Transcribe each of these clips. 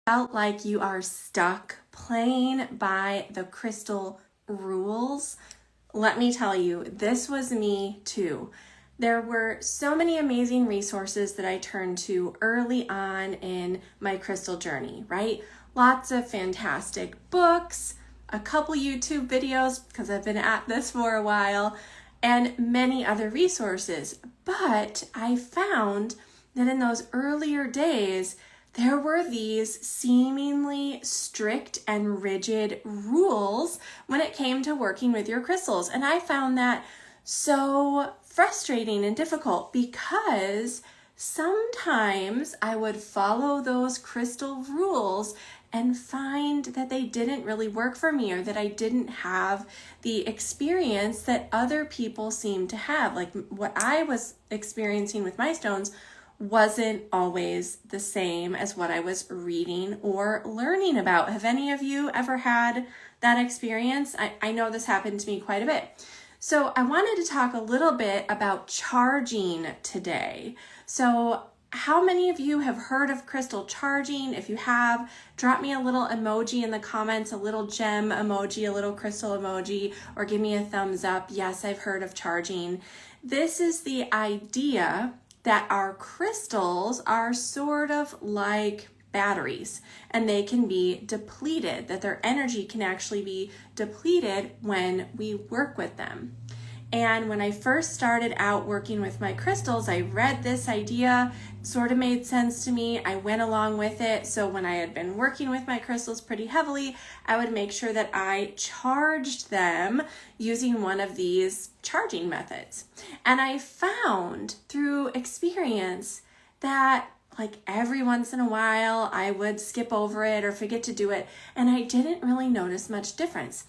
Felt like you are stuck playing by the crystal rules? Let me tell you, this was me too. There were so many amazing resources that I turned to early on in my crystal journey, right? Lots of fantastic books, a couple YouTube videos because I've been at this for a while, and many other resources. But I found that in those earlier days, there were these seemingly strict and rigid rules when it came to working with your crystals. And I found that so frustrating and difficult because sometimes I would follow those crystal rules and find that they didn't really work for me, or that I didn't have the experience that other people seemed to have. Like what I was experiencing with my stones wasn't always the same as what I was reading or learning about. Have any of you ever had that experience? I know this happened to me quite a bit. So I wanted to talk a little bit about charging today. So how many of you have heard of crystal charging? If you have, drop me a little emoji in the comments, a little gem emoji, a little crystal emoji, or give me a thumbs up. Yes, I've heard of charging. This is the idea that our crystals are sort of like batteries, and they can be depleted, that their energy can actually be depleted when we work with them. And when I first started out working with my crystals, I read this idea, sort of made sense to me. I went along with it. So when I had been working with my crystals pretty heavily, I would make sure that I charged them using one of these charging methods. And I found through experience that like every once in a while, I would skip over it or forget to do it, and I didn't really notice much difference.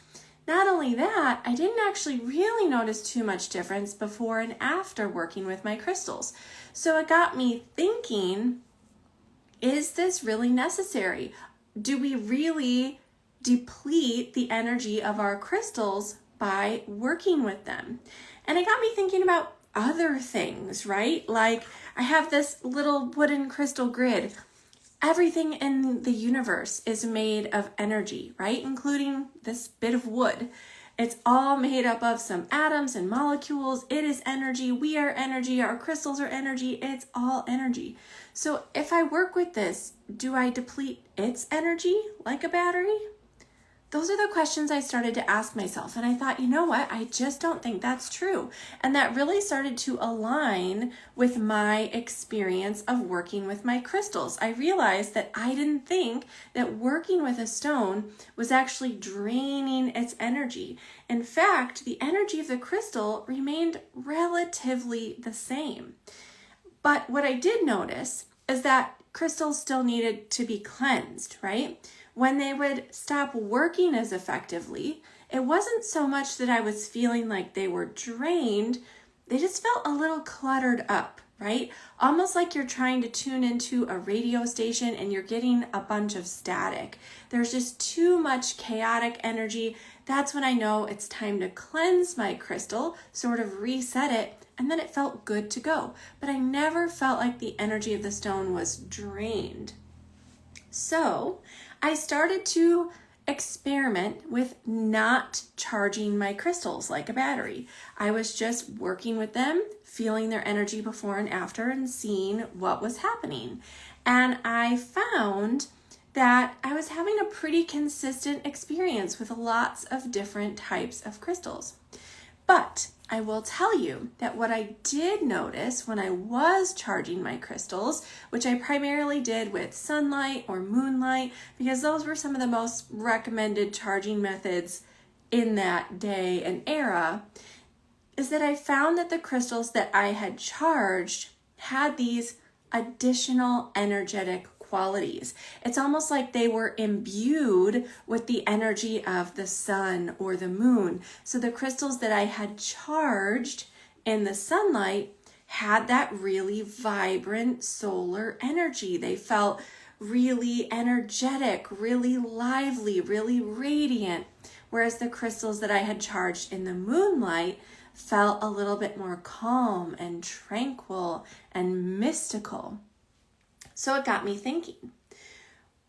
Not only that, I didn't actually really notice too much difference before and after working with my crystals. So it got me thinking, is this really necessary? Do we really deplete the energy of our crystals by working with them? And it got me thinking about other things, right? Like I have this little wooden crystal grid. Everything in the universe is made of energy, right? Including this bit of wood. It's all made up of some atoms and molecules. It is energy. We are energy. Our crystals are energy. It's all energy. So if I work with this, do I deplete its energy like a battery? Those are the questions I started to ask myself. And I thought, you know what? I just don't think that's true. And that really started to align with my experience of working with my crystals. I realized that I didn't think that working with a stone was actually draining its energy. In fact, the energy of the crystal remained relatively the same. But what I did notice is that crystals still needed to be cleansed, right? When they would stop working as effectively, it wasn't so much that I was feeling like they were drained, they just felt a little cluttered up, right? Almost like you're trying to tune into a radio station and you're getting a bunch of static. There's just too much chaotic energy. That's when I know it's time to cleanse my crystal, sort of reset it, and then it felt good to go. But I never felt like the energy of the stone was drained. So I started to experiment with not charging my crystals like a battery. I was just working with them, feeling their energy before and after, and seeing what was happening. And I found that I was having a pretty consistent experience with lots of different types of crystals. But I will tell you that what I did notice when I was charging my crystals, which I primarily did with sunlight or moonlight, because those were some of the most recommended charging methods in that day and era, is that I found that the crystals that I had charged had these additional energetic qualities. It's almost like they were imbued with the energy of the sun or the moon. So the crystals that I had charged in the sunlight had that really vibrant solar energy. They felt really energetic, really lively, really radiant. Whereas the crystals that I had charged in the moonlight felt a little bit more calm and tranquil and mystical. So it got me thinking,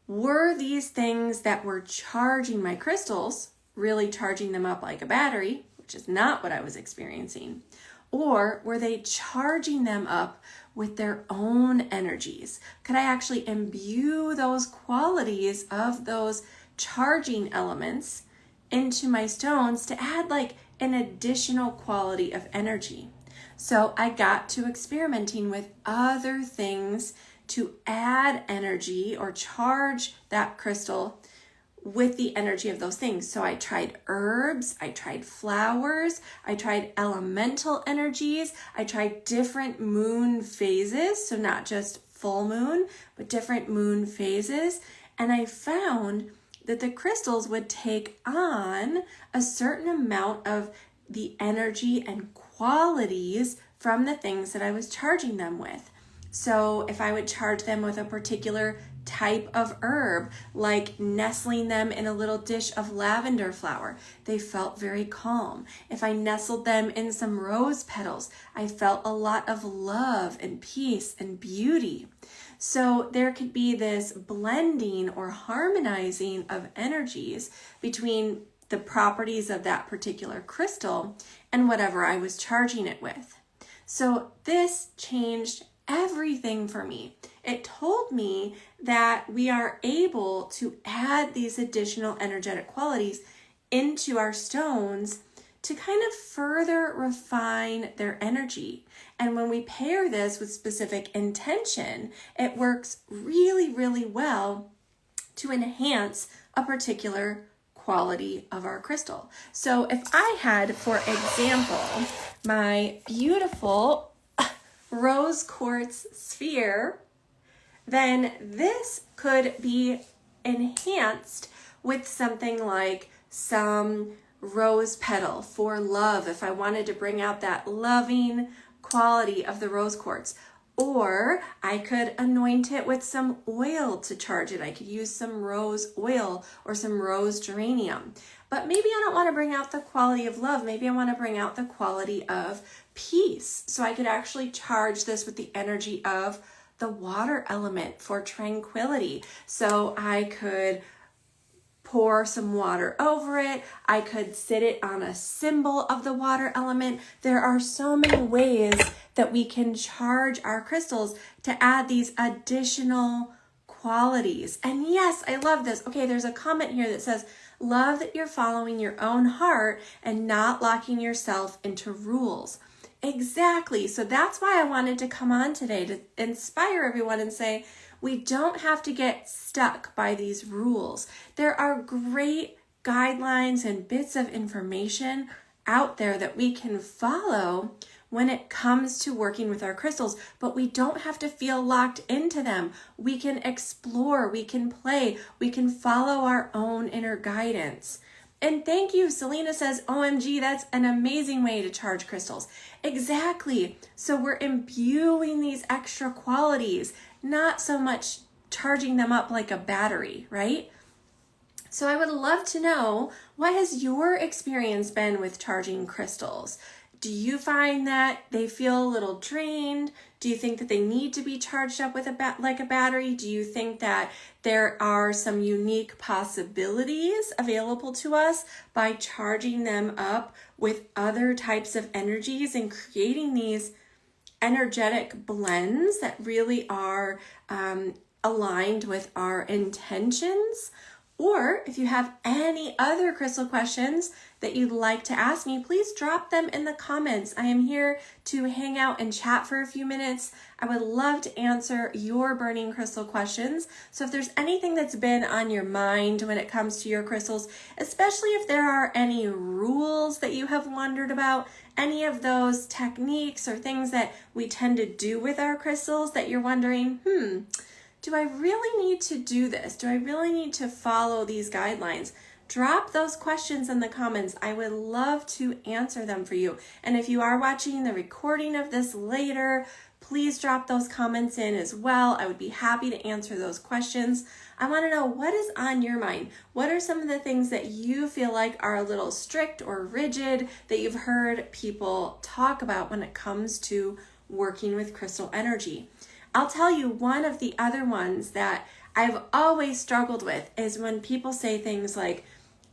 Were these things that were charging my crystals, really charging them up like a battery, which is not what I was experiencing? Or were they charging them up with their own energies? Could I actually imbue those qualities of those charging elements into my stones to add like an additional quality of energy? So I got to experimenting with other things to add energy or charge that crystal with the energy of those things. So I tried herbs, I tried flowers, I tried elemental energies, I tried different moon phases, so not just full moon, but different moon phases. And I found that the crystals would take on a certain amount of the energy and qualities from the things that I was charging them with. So if I would charge them with a particular type of herb, like nestling them in a little dish of lavender flower, they felt very calm. If I nestled them in some rose petals, I felt a lot of love and peace and beauty. So there could be this blending or harmonizing of energies between the properties of that particular crystal and whatever I was charging it with. So this changed everything for me. It told me that we are able to add these additional energetic qualities into our stones to kind of further refine their energy. And when we pair this with specific intention, it works really, really well to enhance a particular quality of our crystal. So if I had, for example, my beautiful rose quartz sphere, then this could be enhanced with something like some rose petal for love, if I wanted to bring out that loving quality of the rose quartz. Or I could anoint it with some oil to charge it. I could use some rose oil or some rose geranium. But maybe I don't want to bring out the quality of love. Maybe I want to bring out the quality of peace. So I could actually charge this with the energy of the water element for tranquility. So I could pour some water over it. I could sit it on a symbol of the water element. There are so many ways that we can charge our crystals to add these additional qualities. And yes, I love this. Okay, there's a comment here that says, love that you're following your own heart and not locking yourself into rules. Exactly. So that's why I wanted to come on today to inspire everyone and say, we don't have to get stuck by these rules. There are great guidelines and bits of information out there that we can follow when it comes to working with our crystals, but we don't have to feel locked into them. We can explore, we can play, we can follow our own inner guidance. And thank you, Selena says, OMG, that's an amazing way to charge crystals. Exactly. So we're imbuing these extra qualities, not so much charging them up like a battery, right? So I would love to know, what has your experience been with charging crystals? Do you find that they feel a little drained? Do you think that they need to be charged up with like a battery? Do you think that there are some unique possibilities available to us by charging them up with other types of energies and creating these energetic blends that really are aligned with our intentions? Or if you have any other crystal questions that you'd like to ask me, please drop them in the comments. I am here to hang out and chat for a few minutes. I would love to answer your burning crystal questions. So if there's anything that's been on your mind when it comes to your crystals, especially if there are any rules that you have wondered about, any of those techniques or things that we tend to do with our crystals that you're wondering, do I really need to do this? Do I really need to follow these guidelines? Drop those questions in the comments. I would love to answer them for you. And if you are watching the recording of this later, please drop those comments in as well. I would be happy to answer those questions. I want to know, what is on your mind? What are some of the things that you feel like are a little strict or rigid that you've heard people talk about when it comes to working with crystal energy? I'll tell you one of the other ones that I've always struggled with is when people say things like,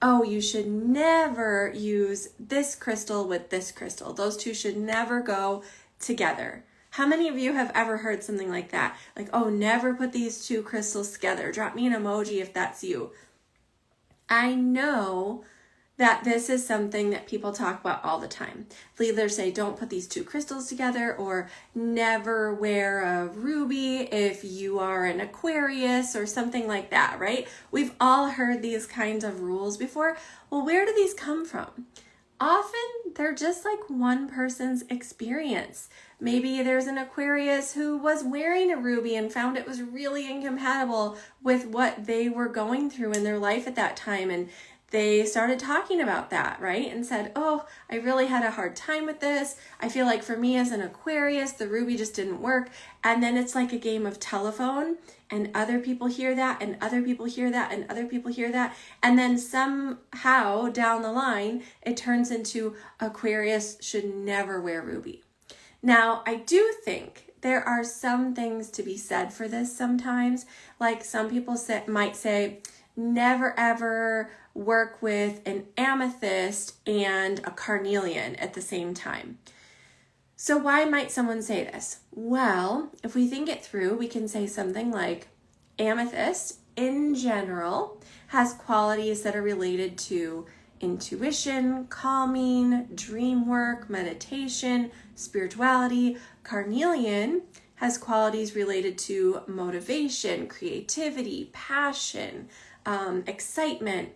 oh, you should never use this crystal with this crystal. Those two should never go together. How many of you have ever heard something like that? Like, oh, never put these two crystals together. Drop me an emoji if that's you. I know that this is something that people talk about all the time. They either say, don't put these two crystals together, or never wear a ruby if you are an Aquarius, or something like that, right? We've all heard these kinds of rules before. Well, where do these come from? Often they're just like one person's experience. Maybe there's an Aquarius who was wearing a ruby and found it was really incompatible with what they were going through in their life at that time. And they started talking about that, right? And said, oh, I really had a hard time with this. I feel like for me as an Aquarius, the ruby just didn't work. And then it's like a game of telephone, and other people hear that, and other people hear that, and other people hear that. And then somehow down the line, it turns into Aquarius should never wear ruby. Now, I do think there are some things to be said for this sometimes. Like some people might say, never ever work with an amethyst and a carnelian at the same time. So why might someone say this? Well, if we think it through, we can say something like amethyst in general has qualities that are related to intuition, calming, dream work, meditation, spirituality. Carnelian has qualities related to motivation, creativity, passion, excitement.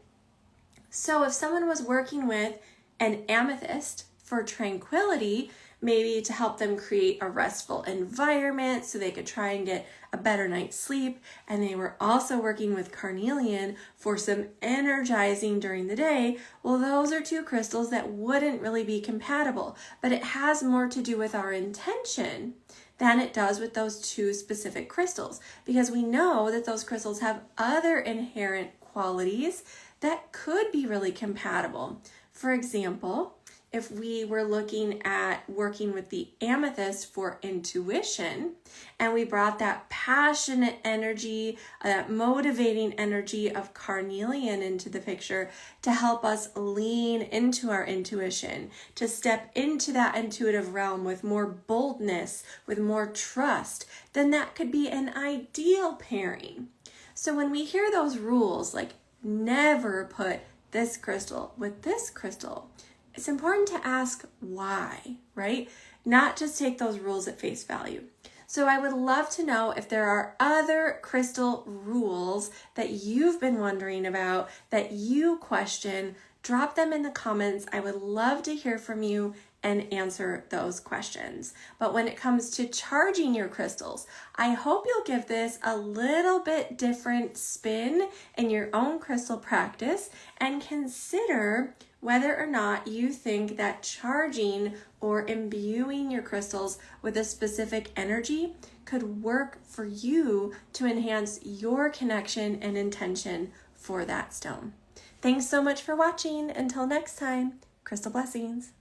So if someone was working with an amethyst for tranquility, maybe to help them create a restful environment so they could try and get a better night's sleep, and they were also working with carnelian for some energizing during the day, well, those are two crystals that wouldn't really be compatible, but it has more to do with our intention than it does with those two specific crystals, because we know that those crystals have other inherent qualities that could be really compatible. For example, if we were looking at working with the amethyst for intuition, and we brought that passionate energy, that motivating energy of carnelian into the picture to help us lean into our intuition, to step into that intuitive realm with more boldness, with more trust, then that could be an ideal pairing. So when we hear those rules, like never put this crystal with this crystal, it's important to ask why, right? Not just take those rules at face value. So I would love to know if there are other crystal rules that you've been wondering about, that you question. Drop them in the comments. I would love to hear from you and answer those questions. But when it comes to charging your crystals, I hope you'll give this a little bit different spin in your own crystal practice and consider whether or not you think that charging or imbuing your crystals with a specific energy could work for you to enhance your connection and intention for that stone. Thanks so much for watching. Until next time, crystal blessings.